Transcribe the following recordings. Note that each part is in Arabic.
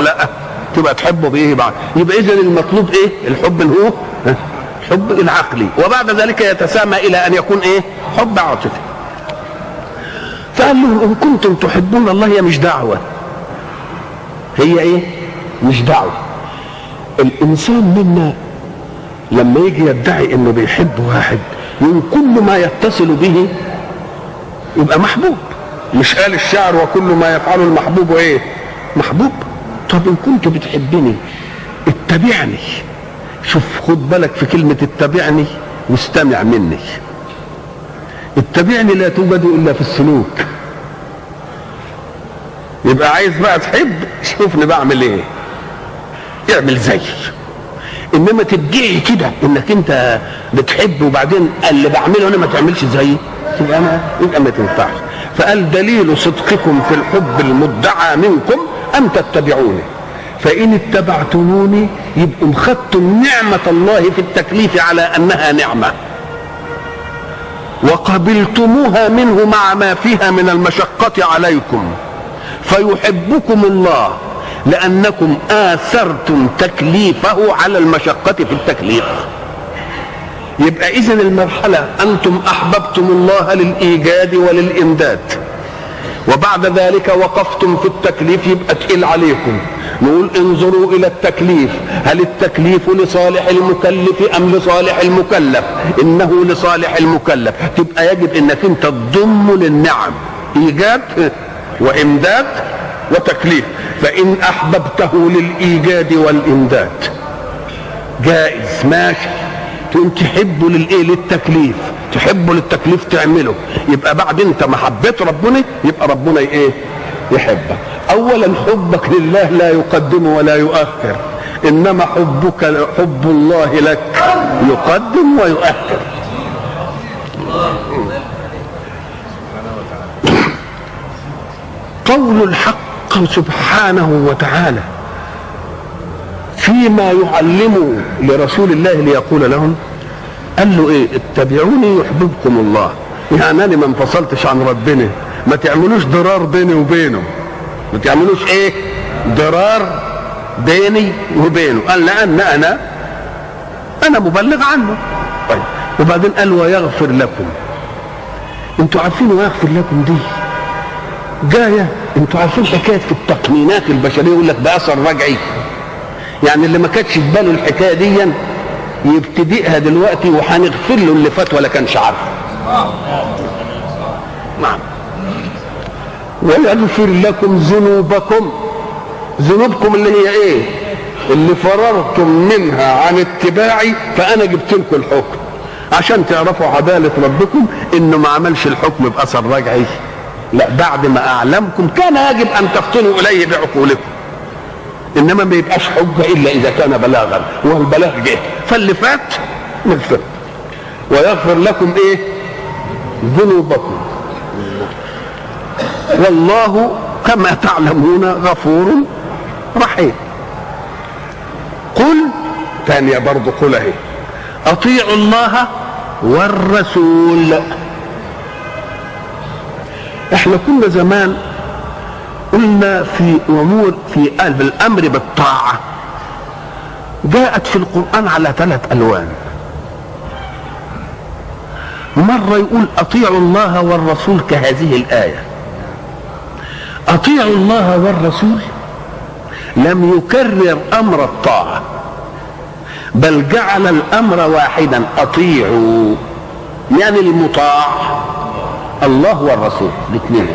لا تبقى تحبه بايه بعد. يبقى اذا المطلوب ايه؟ الحب اللي هو الحب العقلي، وبعد ذلك يتسامى الى ان يكون ايه؟ حب عاطفي. فقال له ان كنتم تحبون الله، هي مش دعوه، هي ايه؟ مش دعوه. الانسان منا لما يجي يدعي انه بيحب واحد، من كل ما يتصل به يبقى محبوب. مش قال الشاعر وكل ما يفعله المحبوب ايه؟ محبوب. طب ان كنت بتحبني اتبعني. شوف، خد بالك في كلمة اتبعني واستمع مني. اتبعني لا توجد الا في السلوك. يبقى عايز بقى تحب، شوفني بعمل ايه، اعمل زي. انما تدعي كده انك انت بتحب وبعدين اللي بعمله انا ما تعملش زيي، يبقى ما تنفعش. فقال دليل صدقكم في الحب المدعى منكم ان تتبعوني، فان اتبعتموني يبقوا خدتم نعمة الله في التكليف على انها نعمة، وقبلتموها منه مع ما فيها من المشقة عليكم، فيحبكم الله لأنكم آثرتم تكليفه على المشقة في التكليف. يبقى إذن المرحلة أنتم أحببتم الله للإيجاد وللإمداد، وبعد ذلك وقفتم في التكليف، يبقى تقيل عليكم. نقول انظروا إلى التكليف، هل التكليف لصالح المكلف أم لصالح المكلف؟ إنه لصالح المكلف، تبقى يجب إنك أنت تضم للنعم إيجاد وإمداد وتكليف. فإن أحببته للإيجاد والإمداد جائز ماشي، تقوم تحبه للإيه؟ للتكليف، تحبه للتكليف تعمله. يبقى بعد انت محبت ربنا، يبقى ربنا ايه؟ يحبك. اولا حبك لله لا يقدم ولا يؤخر، انما حب الله لك يقدم ويؤخر. قول الحق سبحانه وتعالى فيما يعلم لرسول الله ليقول لهم، قال له ايه؟ اتبعوني يحببكم الله. يعني انا ما انفصلتش عن ربنا، ما تعملوش ضرار بيني وبينه، ما تعملوش ايه؟ ضرار بيني وبينه. قال لان انا مبلغ عنه. طيب، وبعدين قال ويغفر لكم. انتوا عارفين ويغفر لكم دي جايه، انتوا عارفين حكايه في التقنينات البشريه يقول لك باثر رجعي، يعني اللي ما كانتش في باله الحكايه دي يبتدئها دلوقتي وهنغفر له اللي فات ولا كانش عارفه. نعم. ويغفر لكم ذنوبكم. ذنوبكم اللي هي ايه؟ اللي فررتم منها عن اتباعي، فانا جبت لكم الحكم عشان تعرفوا عداله ربكم، انه ما عملش الحكم باثر رجعي، لا، بعد ما اعلمكم كان يجب ان تفطنوا اليه بعقولكم، انما ما يبقاش حجه الا اذا كان بلاغا، والبلاغ جه، فاللي فات نغفر. ويغفر لكم ايه؟ ذنوبكم، والله كما تعلمون غفور رحيم. قل ثانيه برضه، قل اهي اطيعوا الله والرسول. احنا كنا زمان قلنا في امور في الامر بالطاعه جاءت في القران على 3 الوان. مره يقول اطيعوا الله والرسول كهذه الايه، اطيعوا الله والرسول لم يكرر امر الطاعه، بل جعل الامر واحدا، اطيعوا يعني المطاع الله والرسول الاثنين.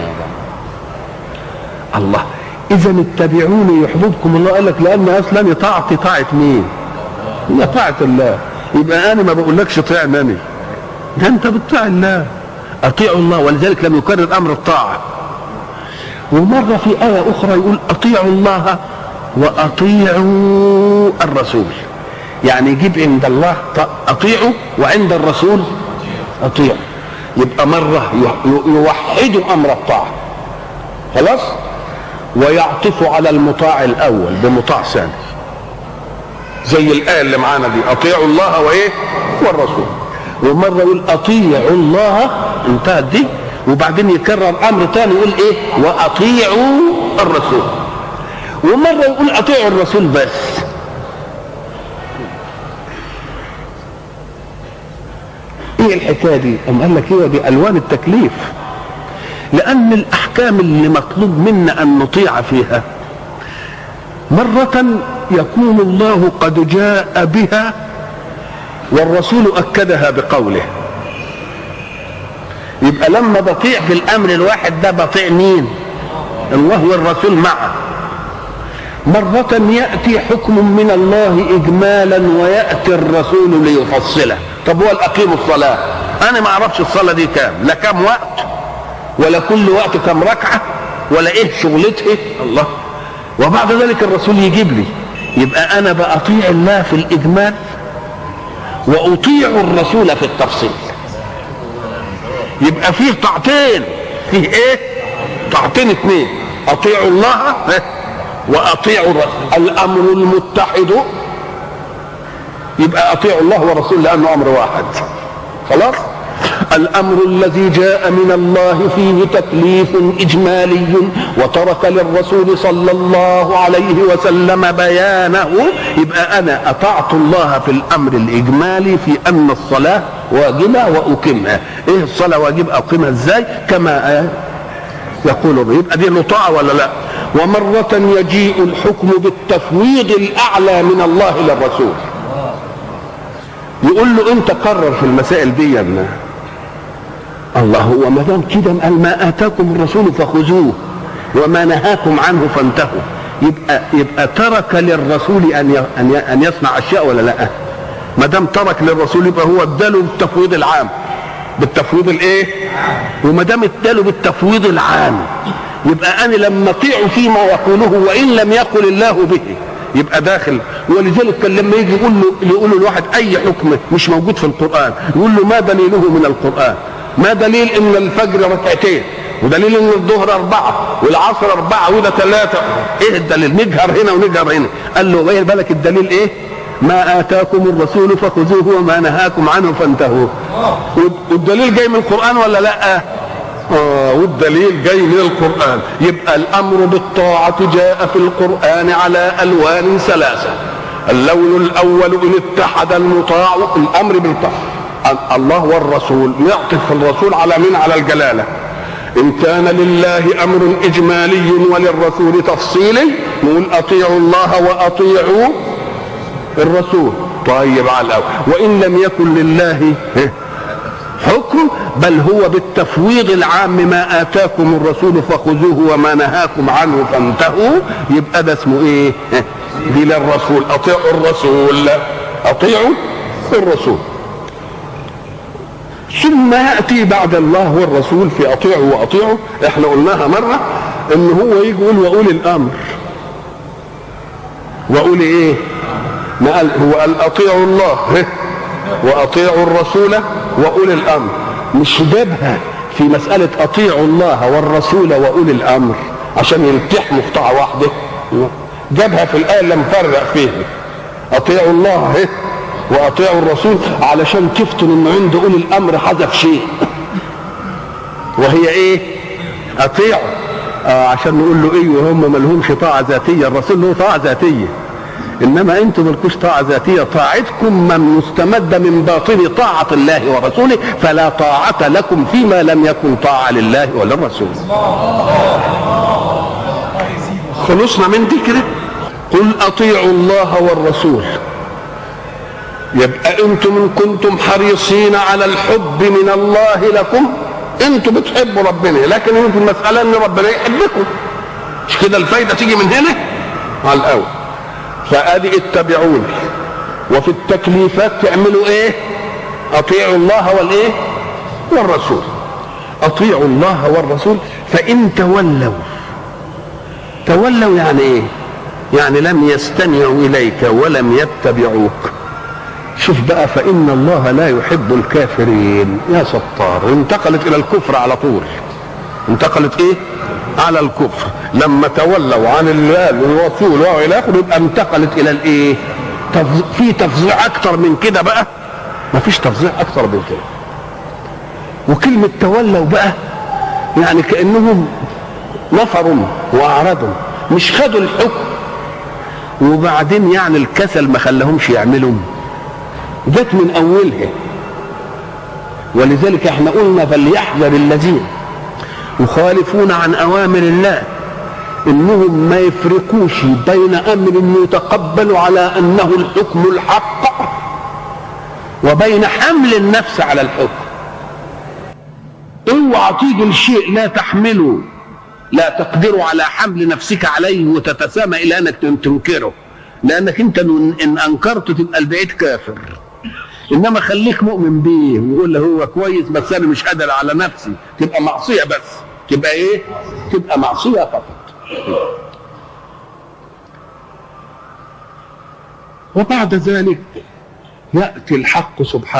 الله، اذا اتبعوني يحببكم الله. قال لك لان اصلا طاعتي طاعه مين؟ هي طاعه الله. يبقى انا ما بقولكش طيعني انا، ده انت بتطيع الله. اطيعوا الله، ولذلك لم يكرر امر الطاعه. ومره في ايه اخرى يقول اطيعوا الله واطيعوا الرسول، يعني يجيب عند الله اطيعوا وعند الرسول اطيعوا. يبقى مره يوحد امر الطاعه خلاص، ويعطف على المطاع الاول بمطاع ثاني، زي الايه اللي معانا دي اطيعوا الله وايه؟ والرسول. ومره يقول اطيعوا الله، انتهت دي، وبعدين يكرر امر ثاني يقول ايه؟ واطيعوا الرسول. ومرة يقول اطيعوا الرسول بس. ايه الحكاية دي؟ قام قال لك ايه دي؟ الوان التكليف. لان الاحكام اللي مطلوب منا ان نطيع فيها مرة يكون الله قد جاء بها والرسول اكدها بقوله، يبقى لما بطيع في الامر الواحد ده بطيع مين؟ الله والرسول معه. مرة يأتي حكم من الله إجمالا ويأتي الرسول ليفصله. طب هو أقيموا الصلاة، أنا ما أعرفش الصلاة دي كام، لا كام وقت ولا كل وقت كام ركعة ولا إيه شغلته الله، وبعد ذلك الرسول يجيب لي. يبقى أنا بأطيع الله في الإجمال وأطيع الرسول في التفصيل. يبقى فيه طاعتين، فيه إيه؟ طاعتين اثنين، أطيعوا الله واطيعوا الرسول. الامر المتحد يبقى اطيعوا الله ورسوله لانه امر واحد. خلاص. الامر الذي جاء من الله فيه تكليف اجمالي وترك للرسول صلى الله عليه وسلم بيانه، يبقى انا اطعت الله في الامر الاجمالي في ان الصلاه واجبه واقيمها. ايه الصلاه واجب اقيمها ازاي؟ كما يقول. يبقى دي طاعه ولا لا؟ ومرة يجيء الحكم بالتفويض الأعلى من الله للرسول، يقول له أنت قرر في المسائل دي يا ابنه. الله هو ما دام كده قال ما آتاكم الرسول فخذوه وما نهاكم عنه فانتهوا. يبقى ترك للرسول أن يصنع أشياء ولا لا؟ ما دام ترك للرسول يبقى هو اداله بالتفويض العام. بالتفويض الايه؟ وما دام اداله بالتفويض العام يبقى انا لما اطيعه فيما يقوله وان لم يقل الله به يبقى داخل. ولذلك كان لما يجي يقول له الواحد اي حكم مش موجود في القران يقول له ما دليله من القران؟ ما دليل ان الفجر ركعتين ودليل ان الظهر 4 والعصر 4 وده 3؟ ايه الدليل؟ نجهر هنا ونجهر هنا. قال له غير بالك الدليل ايه؟ ما آتاكم الرسول فخذوه وما نهاكم عنه فانتهوا. والدليل جاي من القرآن ولا لا؟ والدليل جاي من القرآن. يبقى الأمر بالطاعة جاء في القرآن على ألوان 3. اللون الأول إن اتحد المطاع الأمر بالطاعة الله والرسول، يعطف الرسول على من؟ على الجلالة. إن كان لله أمر إجمالي وللرسول تفصيلي نقول أطيعوا الله وأطيعوا الرسول. طيب على الأول. وإن لم يكن لله حكم بل هو بالتفويض العام ما آتاكم الرسول فخذوه وما نهاكم عنه فانتهوا، يبقى ده اسمه ايه؟ دي للرسول. أطيعوا الرسول، أطيعوا الرسول. ثم يأتي بعد الله والرسول في أطيعوا وأطيعوا. احنا قلناها مرة ان هو يجي يقول وأولي الأمر. وأولي ايه؟ ما قال هو قال أطيعوا الله وأطيعوا الرسول وأولي الأمر، مش جابها في مسألة أطيعوا الله والرسول وأولي الأمر عشان يلتحموا في طاعة واحدة، جابها في الآية اللي مفرق فيها أطيعوا الله وأطيعوا الرسول علشان تفتن إنه عند أولي الأمر حذف شيء وهي إيه؟ أطيعوا. عشان نقول له إيه وهم ما لهمش طاعة ذاتية، الرسول له طاعة ذاتية انما انتم مالكوش طاعه ذاتيه. طاعتكم من مستمده من باطن طاعه الله ورسوله، فلا طاعه لكم فيما لم يكن طاعه لله وللرسول. خلصنا من دي كده. قل اطيعوا الله والرسول. يبقى انتم ان كنتم حريصين على الحب من الله لكم، انتم بتحبوا ربنا، لكن انتم المساله ان ربنا يحبكم، مش كده الفايده تيجي من هنا على الاول. فادي اتبعوني. وفي التكليفات تعملوا ايه؟ اطيعوا الله والايه؟ والرسول. اطيعوا الله والرسول. فان تولوا يعني ايه؟ يعني لم يستمعوا اليك ولم يتبعوك. شوف بقى، فان الله لا يحب الكافرين. يا ستار، انتقلت الى الكفر على طول. انتقلت ايه؟ على الكفر. لما تولوا عن الله والرسول والى اخره يبقى انتقلت الى الايه؟ في تفظيع اكتر من كده بقى؟ ما فيش تفظيع اكتر من كده. وكلمه تولوا بقى يعني كانهم نفروا واعرضوا، مش خدوا الحكم وبعدين يعني الكسل ما خلاهمش يعملوا، جت من اولها. ولذلك احنا قلنا فليحذر الذين يخالفون عن اوامر الله انهم ما يفرقوش بين امر يتقبل على انه الحكم الحق وبين حمل النفس على الحكم. اوعى تيجي الشيء لا تحمله، لا تقدر على حمل نفسك عليه وتتسامى الى انك تنكره، لانك انت ان انكرت تبقى البعيد كافر. انما خليك مؤمن بيه ويقول له هو كويس بس انا مش قادر على نفسي، تبقى معصيه، بس تبقى ايه؟ تبقى معصيه فقط. وبعد ذلك ياتي الحق سبحانه